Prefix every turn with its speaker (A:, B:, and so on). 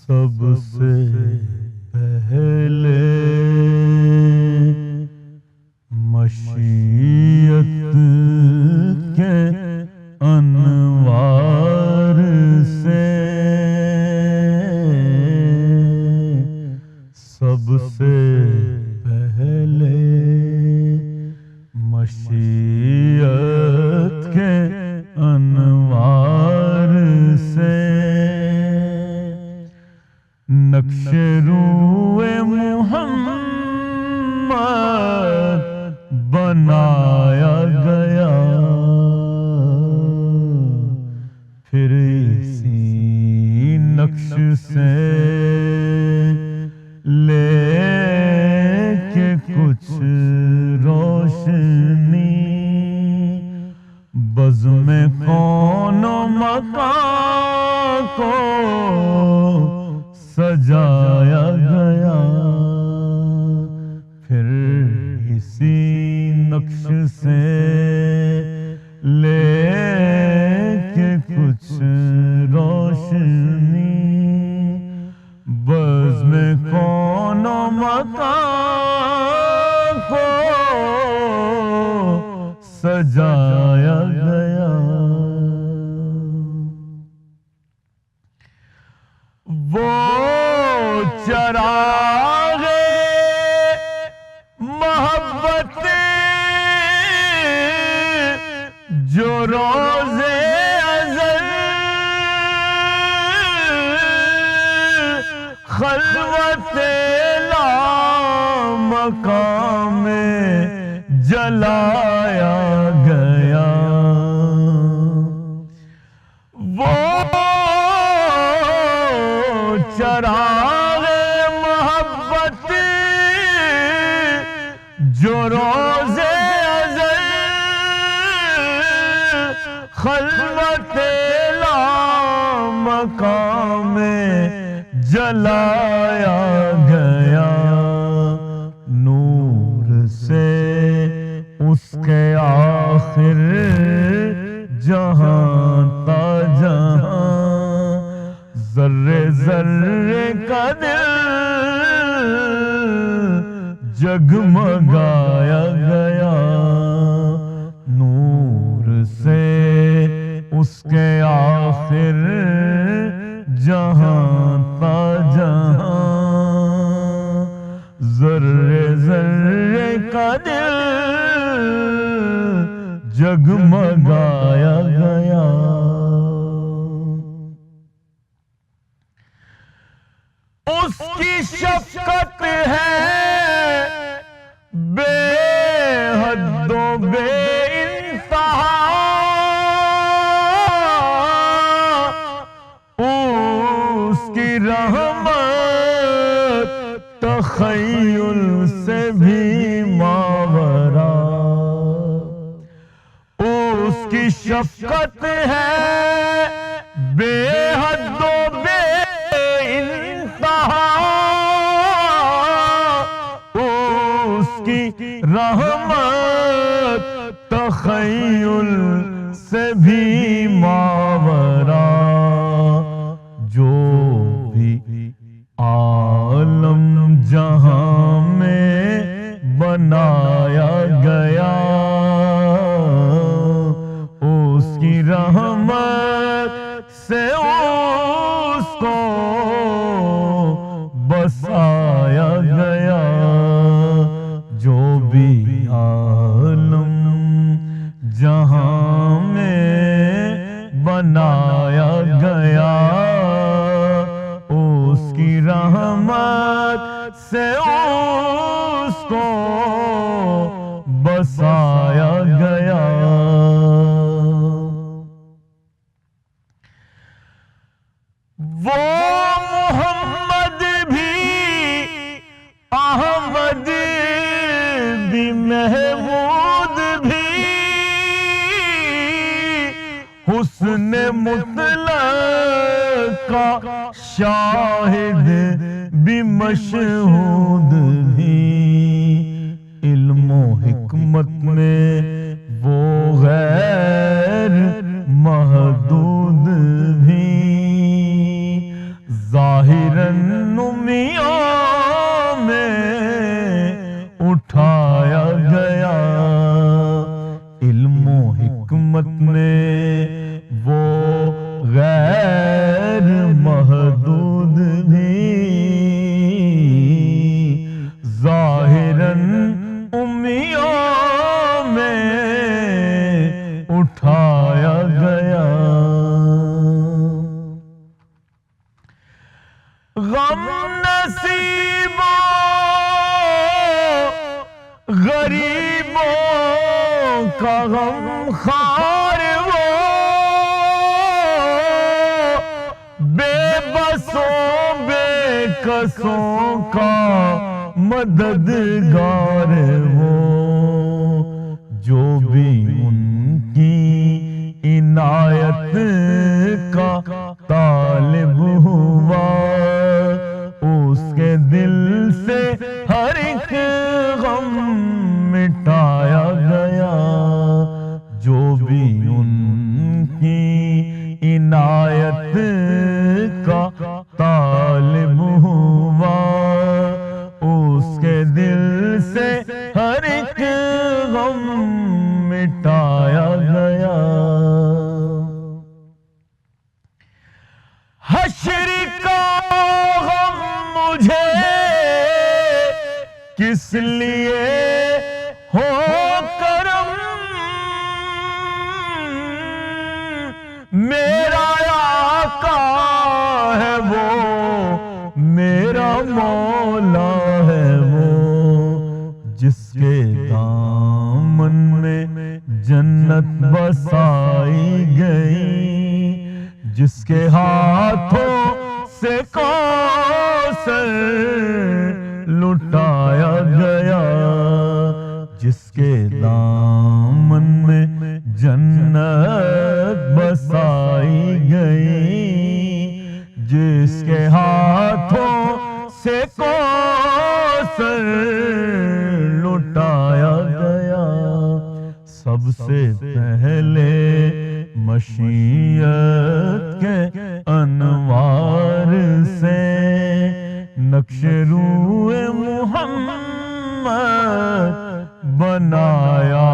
A: سب سے پہلے مشیت کے انوار سے، سب سے پہلے مشیت کے انوار سے، نقش روئے محمد بنایا گیا، پھر اسی نقش سے لے کے کچھ روشنی بزم کون و مکان کو سجایا گیا، پھر اسی نقش سے لے کے کچھ روشنی بزم کون و مکان کو سجایا گیا۔ وہ چراغ محبت جو روز ازل خلوت لامقام میں جلایا گیا، وہ چراغ محبت جو روز ازل خلوت لامقام میں جلایا گیا، نور سے اس کے آخر جہاں تا جہاں ذرے ذرے کا دل جگمگایا گیا، نور سے اس کے آخر جہاں تا جہاں ذرے ذرے کا دل جگمگایا گیا۔ اس کی شفقت ہے بے حد و بے انتہا، اس کی رحمت تخیل سے بھی ماورا، اس کی شفقت ہے بے حد و بے انتہا، اس کی رحمت تخیل سے بھی ماورا، جو بھی عالم جہاں میں بنایا گیا، اس کی رحمت سے اس کو بسایا گیا، جو بھی عالم جہاں میں بنایا گیا، اس کی رحمت سے اس کو بسایا گیا۔ وہ محمد بھی احمد بھی محمود بھی حسن مطلق کا شاہد بھی مشہود بھی، علم و حکمت میں وہ غیر محدود بھی، ظاہراً امیوں میں اٹھایا گیا، علم و حکمت میں وہ غیر محدود بھی، ظاہراً امیوں میں اٹھایا گیا۔ غم نصیبوں غریبوں کا غم خوار وہ، بے بسوں بے کسوں کا مددگار وہ، جو بھی ان کی عنایت کا طالب ہوا، اس کے دل سے ہر ایک غم مٹایا گیا، جو بھی ان کی عنایت کا طالب ہوا، اس کے دل سے ہر ایک غم مٹایا گیا۔ حشر کا غم مجھے کس لیے ہو کرم، میرا آقا ہے وہ، میرا مولا ہے وہ، جس کے دامن میں جنت بسائی گئی، جس کے ہاتھوں سے کوثر لٹایا گیا، جس کے دامن میں جنت بسائی گئی، جس کے ہاتھوں سے کوثر لٹایا گیا، سب سے پہلے مشیت کے انوار سے نقش روئے محمد بنایا